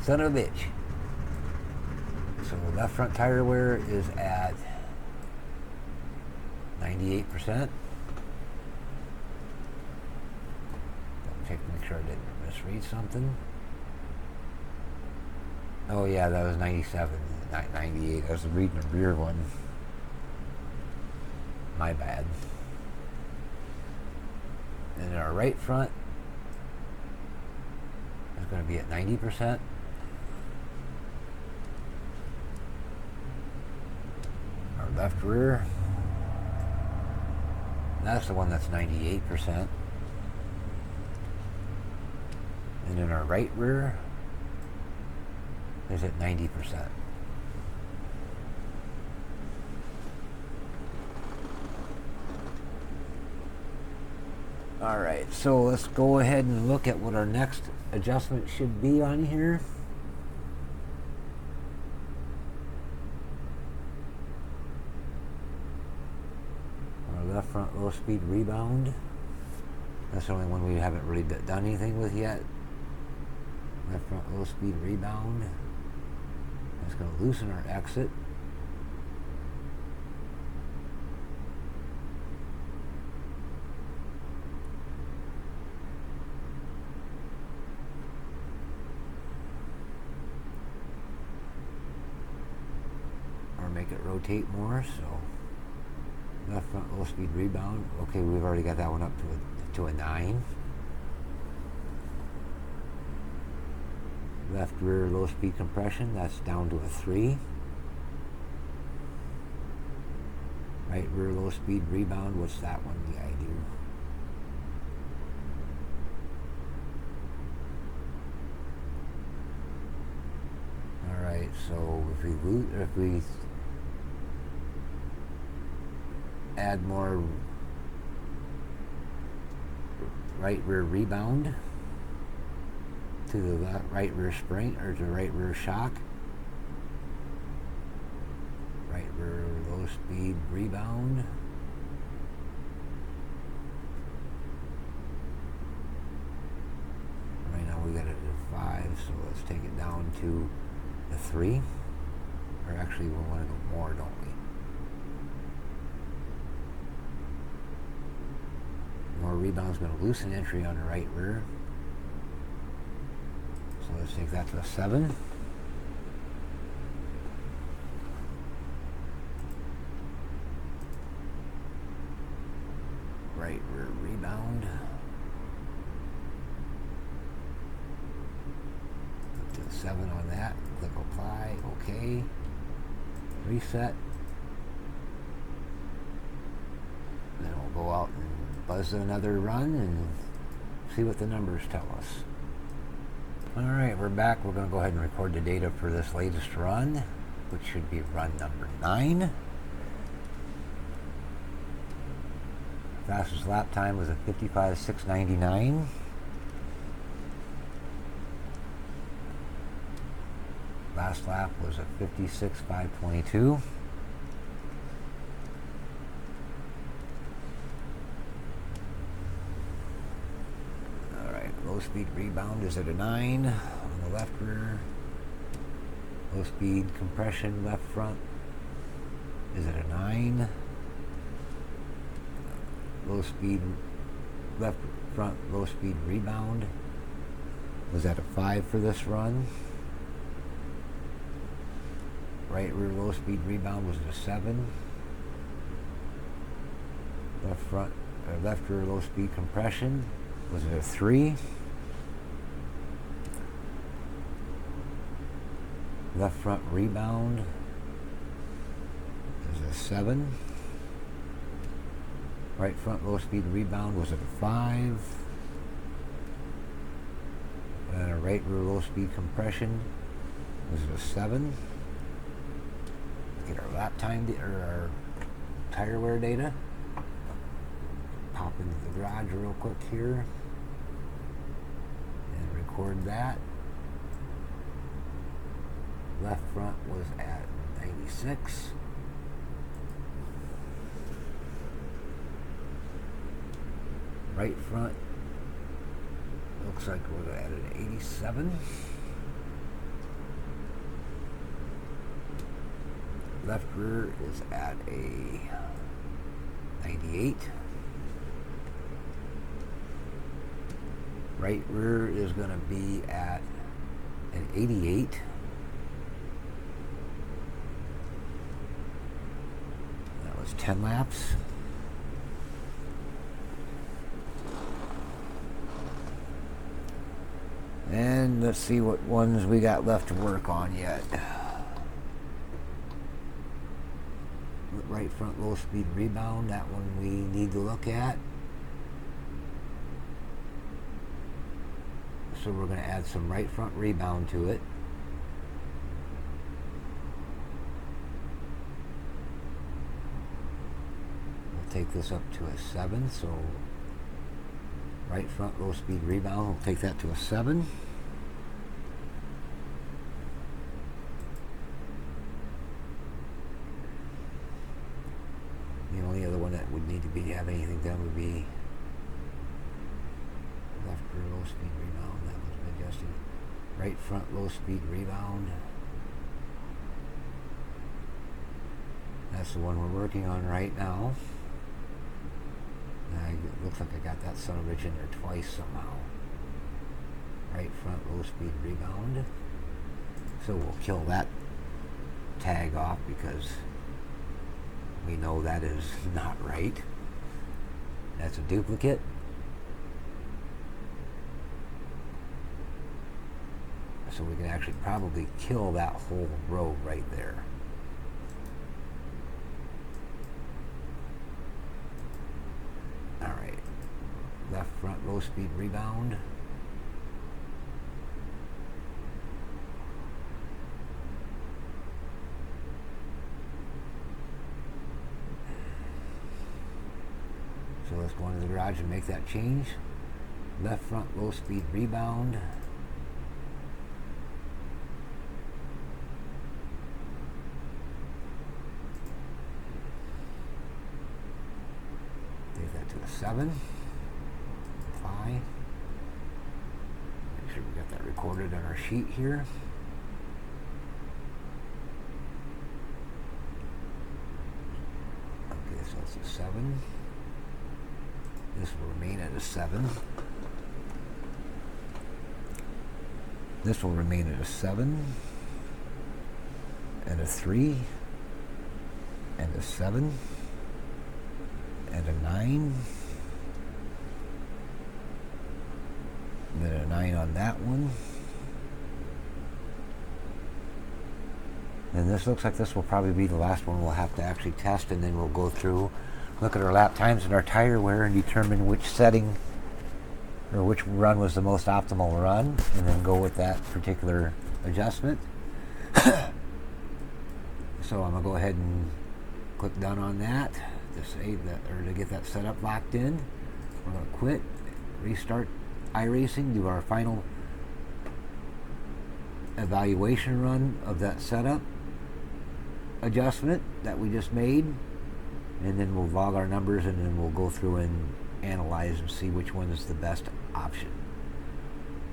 Speaker 1: Son of a bitch. So left front tire wear is at 98%. Double check to make sure I didn't misread something. Oh yeah, that was 97, not 98. I was reading the rear one. My bad. And our right front is going to be at 90%. Our left rear, that's the one that's 98%. And then our right rear is at 90%. Alright, so let's go ahead and look at what our next adjustment should be on here. Our left front low speed rebound. That's the only one we haven't really done anything with yet. Left front low speed rebound. That's going to loosen our exit. Make it rotate more, so left front low speed rebound. Okay, we've already got that one up to a 9. Left rear low speed compression, that's down to a 3. Right rear low speed rebound, what's that one guy do? Alright, so if we add more right rear rebound, to the right rear spring, or to the right rear shock. Right rear low speed rebound. Right now we got it at 5, so let's take it down to the 3. Or actually we want to go more, don't we? More rebound's going to loosen entry on the right rear. So let's take that to a 7. Right rear rebound. Up to a 7 on that. Click apply. OK. Reset. Then we'll go out and buzz another run and see what the numbers tell us. Alright, we're back. We're going to go ahead and record the data for this latest run, which should be run number 9. Fastest lap time was a 55.699. Last lap was a 56.522. Low speed rebound is at a 9 on the left rear. Low speed compression left front is at a 9. Low speed left front low speed rebound was at a 5 for this run. Right rear low speed rebound was at a 7. Left rear low speed compression was at a 3. Left front rebound is a 7. Right front low speed rebound was at a 5. And a right rear low speed compression was at a 7. Let's get our lap time or our tire wear data. Pop into the garage real quick here and record that. Left front was at 96. Right front looks like we're at an 87. Left rear is at a 98. Right rear is going to be at an 88. That was 10 laps. And let's see what ones we got left to work on yet. Right front low speed rebound, that one we need to look at. So we're going to add some right front rebound to it. We'll take this up to a 7, so right front low speed rebound, we'll take that to a 7. The only other one that would need to have anything done would be left rear low speed rebound. That was adjusted. Right front low speed rebound. That's the one we're working on right now. It looks like I got that son of a bitch in there twice somehow. Right front low speed rebound. So we'll kill that tag off because we know that is not right. That's a duplicate. So we can actually probably kill that whole row right there. Alright. Left front low speed rebound. So let's go into the garage and make that change. Left front low speed rebound to a 7. Apply. Make sure we got that recorded on our sheet here. Okay, so it's a 7. This will remain at a 7. This will remain at a 7. And a 3. And a 7. And a 9. And then a 9 on that one. And this looks like this will probably be the last one we'll have to actually test, and then we'll go through, look at our lap times and our tire wear and determine which setting or which run was the most optimal run, and then go with that particular adjustment. So I'm going to go ahead and click done on that to save that, or to get that setup locked in. We're going to quit, restart iRacing, do our final evaluation run of that setup adjustment that we just made, and then we'll log our numbers, and then we'll go through and analyze and see which one is the best option.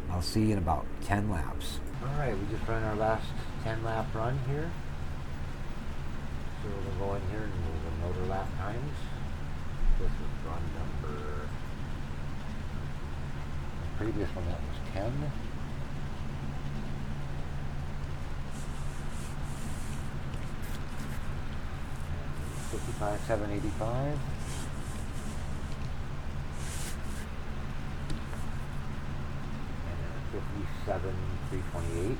Speaker 1: I'll see you in about 10 laps. Alright, we just ran our last 10 lap run here. So we're going to go in here and we'll note our lap times. This is run number, the previous one that was 10. 55,785. And then 57,328.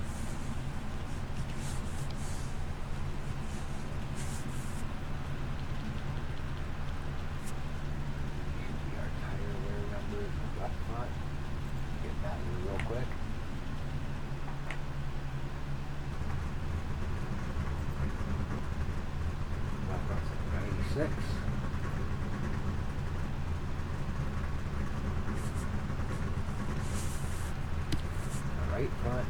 Speaker 1: Our tire wear numbers in the left front. Get that real quick. Left front's at 96. The right front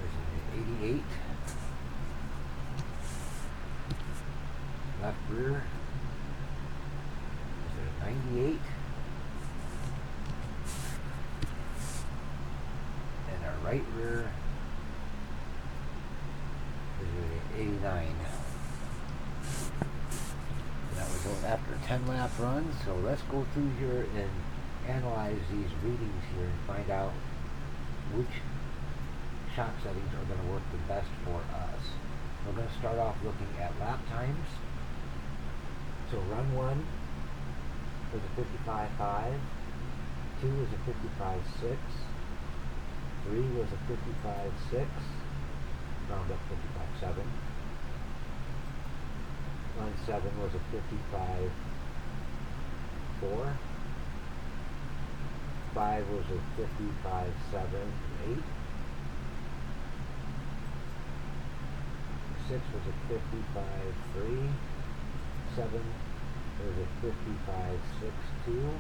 Speaker 1: is an 88. Left rear is at a 98. And our right rear is at 89. That was after a 10 lap run, so let's go through here and analyze these readings here and find out which shock settings are going to work the best for us. We're going to start off looking at lap times. So run 1 was a 55.5, 2 was a 55.6, 3 was a 55.6, round up 55.7. Run 7 was a 55.4. 5 was a 55.7.8. 6 was a 55.3. 7 was a 55.6.2.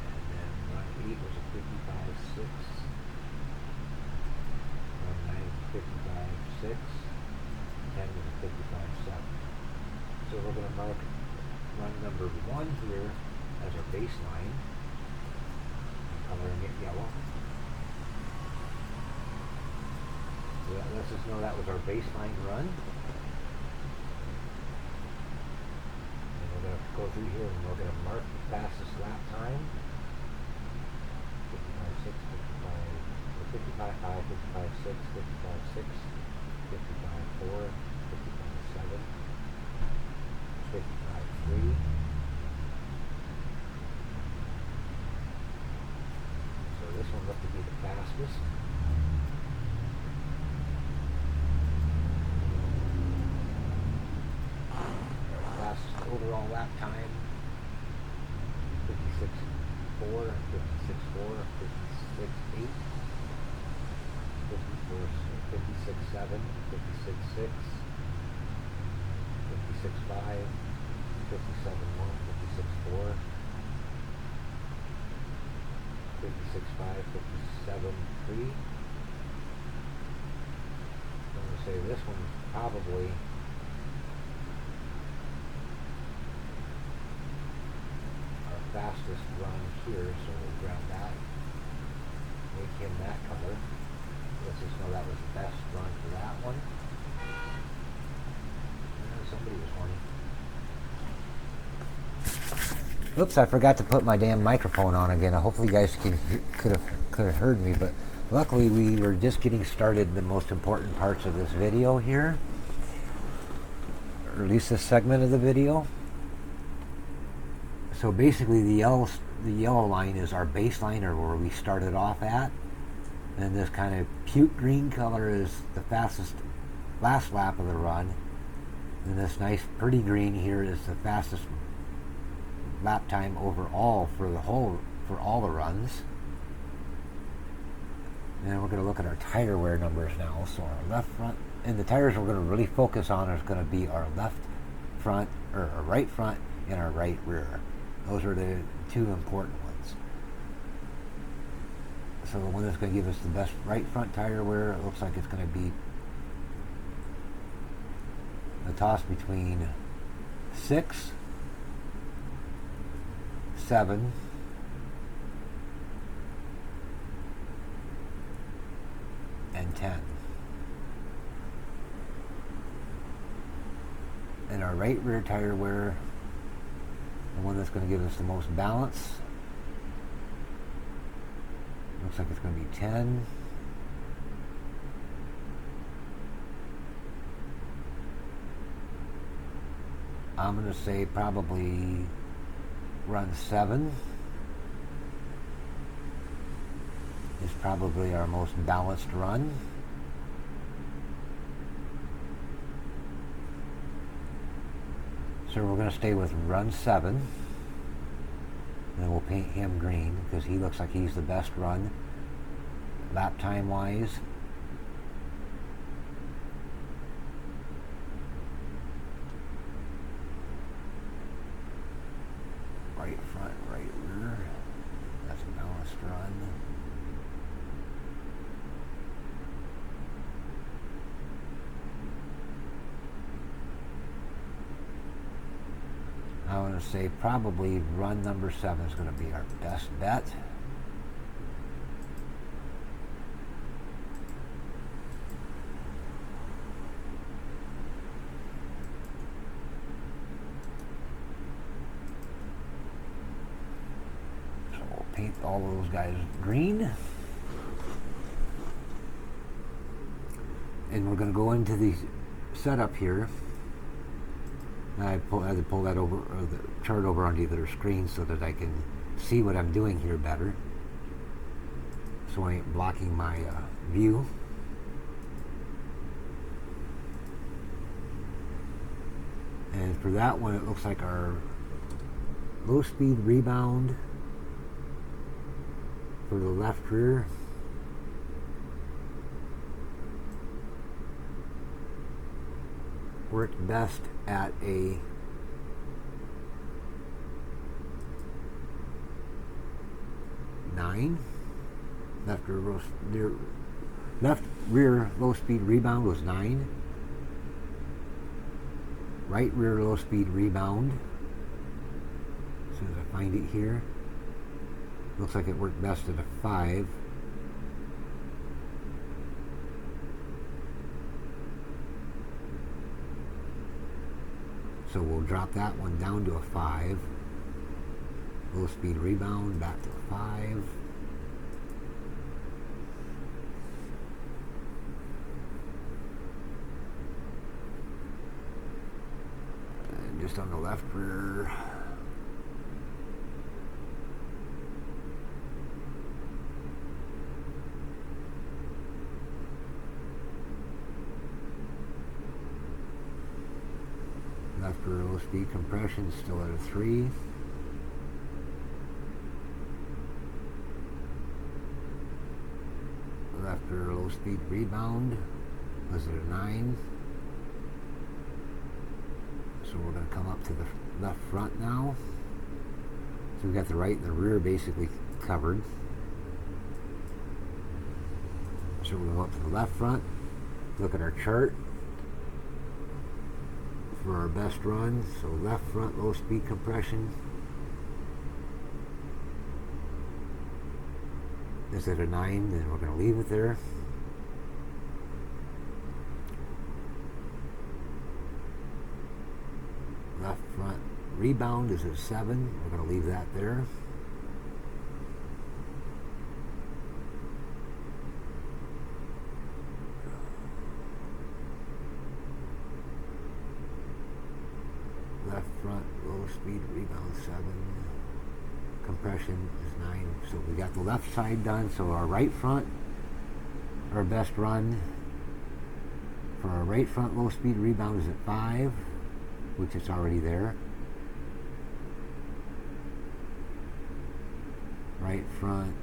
Speaker 1: And then run 8 was a 55.6. Run 9 was a 55.6. 10 was a 55.7. So we're going to mark run number 1 here as our baseline. Coloring it yellow. So that lets us know that was our baseline run. And we're going to go through here and we're going to mark the fastest lap time. 55.6, 55.5, 55.6, 55.6, 55.4, 55.7, 55.3. So this one looked to be the fastest. Overall lap time 56.4, 56.4, 56.8, 56.7, 56.6, 56.5, 57.1, 56.4, 57.3, 56.5, 57.3. I'm going to say this one's probably our fastest run here, so we'll grab that, make him that color. Let's just know that was the best run for that one. Somebody was horny. Oops, I forgot to put my damn microphone on again. Hopefully you guys could have heard me, but luckily we were just getting started in the most important parts of this video here, or at least this segment of the video. So basically the yellow line is our baseline, or where we started off at, and this kind of puke green color is the fastest last lap of the run, and this nice pretty green here is the fastest lap time overall for all the runs. And then we're going to look at our tire wear numbers now. So our left front, and the tires we're going to really focus on is going to be our left front, or our right front, and our right rear. Those are the two important ones. So the one that's going to give us the best right front tire wear, it looks like it's going to be a toss between 6, 7, and 10. And our right rear tire wear, the one that's going to give us the most balance, looks like it's going to be 10. I'm going to say probably run 7 is probably our most balanced run. So we're going to stay with run 7, and then we'll paint him green because he looks like he's the best run lap time wise. Right front, right rear, that's a balanced run. I'm going to say probably run number 7 is going to be our best bet. So we'll paint all those guys green. And we're going to go into the setup here. I had to pull that over, or the chart over onto the other screen so that I can see what I'm doing here better, so I ain't blocking my view. And for that one, it looks like our low speed rebound for the left rear worked best at a left rear low speed rebound was 9. Right rear low speed rebound, as soon as I find it here, looks like it worked best at a 5. So we'll drop that one down to a 5. Low speed rebound back to a 5. And just on the left rear, left rear low speed compression still at a 3. Left rear low speed rebound was at a 9. So we're going to come up to the left front now. So we've got the right and the rear basically covered. So we're going to go up to the left front, look at our chart for our best run. So left front low speed compression is at a 9, then we're going to leave it there. Left front rebound is at 7, we're going to leave that there. Left front low speed rebound 7, compression is 9. So we got the left side done. So our right front, our best run for our right front low speed rebound is at 5, which is already there. Right front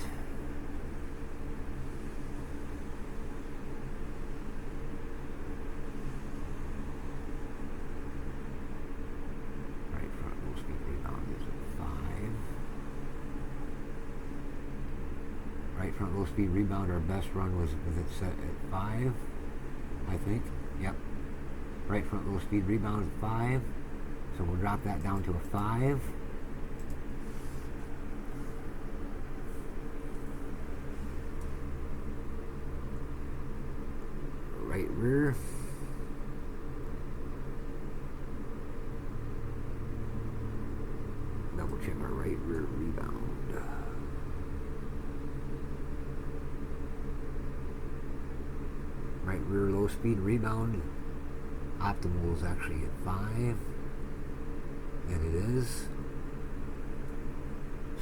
Speaker 1: low speed rebound is at 5. Right front low speed rebound, our best run was it set at 5, I think. Yep. Right front low speed rebound is 5. So we'll drop that down to a 5. Right rear. Double check our right rear rebound. Right rear low speed rebound optimal is actually at 5, and it is.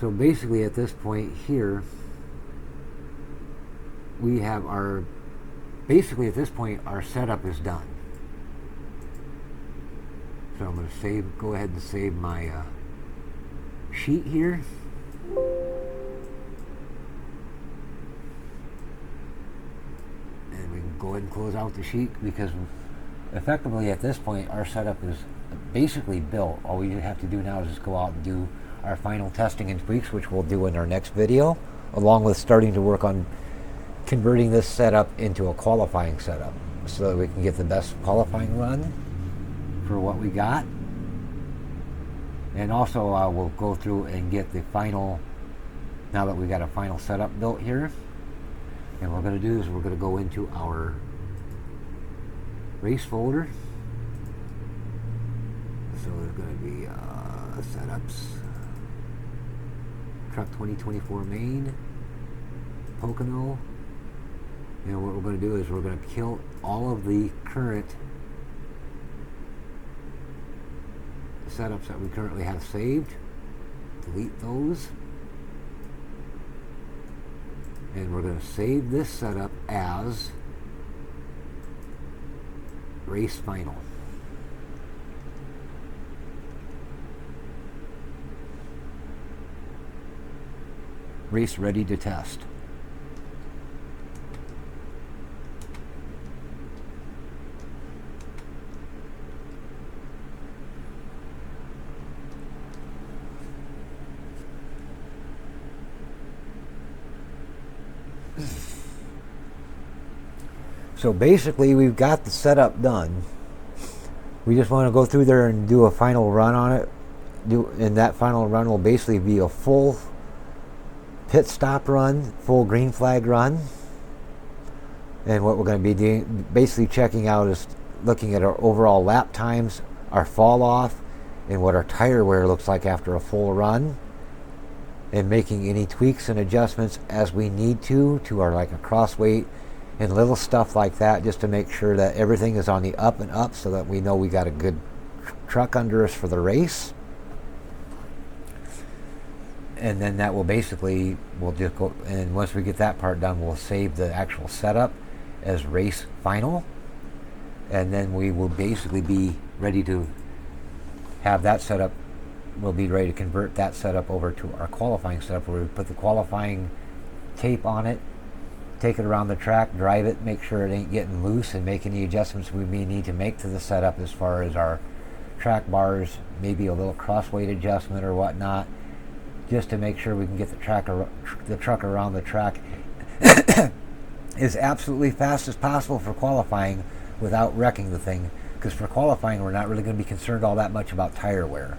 Speaker 1: So basically at this point here we have our, basically at this point our setup is done. So I'm going to go ahead and save my sheet here. And we can go ahead and close out the sheet, because effectively at this point our setup is basically built. All we have to do now is just go out and do our final testing and tweaks, which we'll do in our next video, along with starting to work on converting this setup into a qualifying setup so that we can get the best qualifying run for what we got. And also we'll go through and get the final, now that we got a final setup built here, and what we're going to do is we're going to go into our race folder. So there's going to be setups, truck 2024 main, Pocono, and what we're going to do is we're going to kill all of the current setups that we currently have saved, delete those, and we're going to save this setup as race final. Race ready to test. So basically we've got the setup done. We just want to go through there and do a final run on it. And that final run will basically be a full pit stop run, full green flag run. And what we're going to be doing, basically checking out, is looking at our overall lap times, our fall off, and what our tire wear looks like after a full run, and making any tweaks and adjustments as we need to our, like a cross weight and little stuff like that, just to make sure that everything is on the up and up, so that we know we got a good truck under us for the race. And then that will basically, we'll just go, and once we get that part done, we'll save the actual setup as race final, and then we will basically be ready to have that setup. We'll be ready to convert that setup over to our qualifying setup, where we put the qualifying tape on it, take it around the track, drive it, make sure it ain't getting loose, and make any adjustments we may need to make to the setup as far as our track bars, maybe a little cross weight adjustment or whatnot, just to make sure we can get the truck around the track as absolutely fast as possible for qualifying without wrecking the thing, because for qualifying we're not really going to be concerned all that much about tire wear.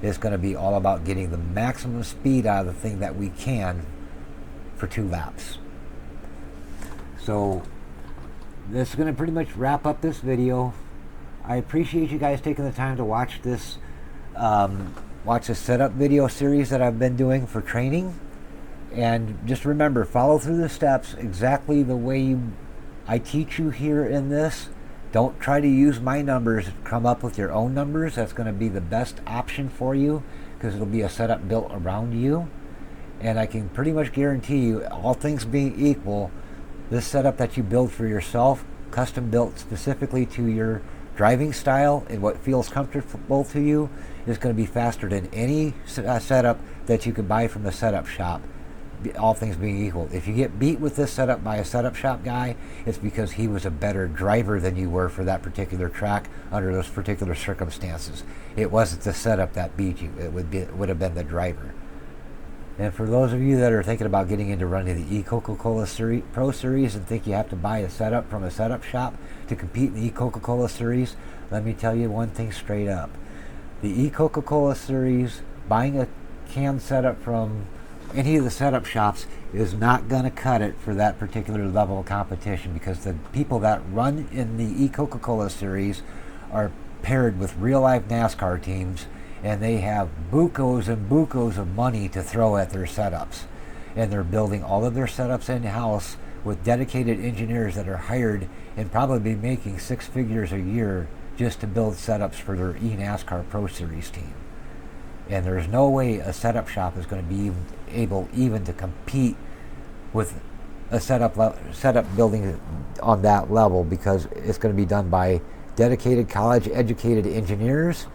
Speaker 1: It's going to be all about getting the maximum speed out of the thing that we can for 2 laps. So this is going to pretty much wrap up this video. I appreciate you guys taking the time to watch this setup video series that I've been doing for training. And just remember, follow through the steps exactly the way I teach you here in this. Don't try to use my numbers. Come up with your own numbers. That's going to be the best option for you, because it'll be a setup built around you. And I can pretty much guarantee you, all things being equal, this setup that you build for yourself, custom built specifically to your driving style and what feels comfortable to you, is going to be faster than any setup that you could buy from the setup shop, all things being equal. If you get beat with this setup by a setup shop guy, it's because he was a better driver than you were for that particular track under those particular circumstances. It wasn't the setup that beat you. It would have been the driver. And for those of you that are thinking about getting into running the e-Coca-Cola Pro Series and think you have to buy a setup from a setup shop to compete in the e-Coca-Cola Series, let me tell you one thing straight up. The e-Coca-Cola Series, buying a canned setup from any of the setup shops is not going to cut it for that particular level of competition, because the people that run in the e-Coca-Cola Series are paired with real-life NASCAR teams, and they have bucos and bucos of money to throw at their setups. And they're building all of their setups in-house with dedicated engineers that are hired and probably making 6 figures a year just to build setups for their eNASCAR Pro Series team. And there's no way a setup shop is going to be able even to compete with a setup building on that level, because it's going to be done by dedicated college-educated engineers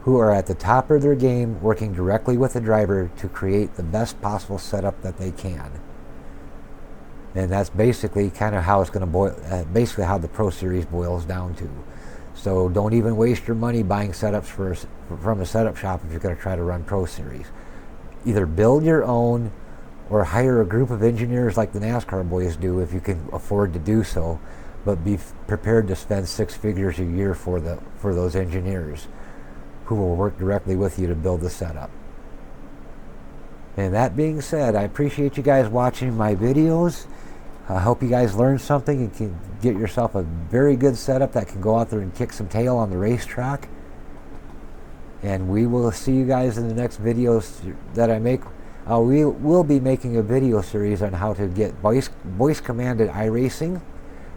Speaker 1: who are at the top of their game, working directly with the driver to create the best possible setup that they can. And that's basically kind of how it's going to boil, basically how the Pro Series boils down to. So don't even waste your money buying setups from a setup shop if you're going to try to run Pro Series. Either build your own or hire a group of engineers like the NASCAR boys do if you can afford to do so, but be prepared to spend 6 figures a year for those engineers who will work directly with you to build the setup. And that being said, I appreciate you guys watching my videos. I hope you guys learned something and can get yourself a very good setup that can go out there and kick some tail on the racetrack. And we will see you guys in the next videos that I make. We will be making a video series on how to get voice commanded iRacing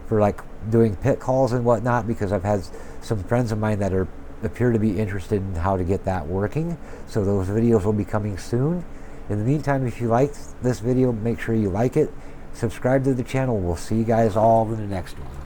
Speaker 1: for like doing pit calls and whatnot, because I've had some friends of mine that appear to be interested in how to get that working. So those videos will be coming soon. In the meantime, if you liked this video, make sure you like it, subscribe to the channel. We'll see you guys all in the next one.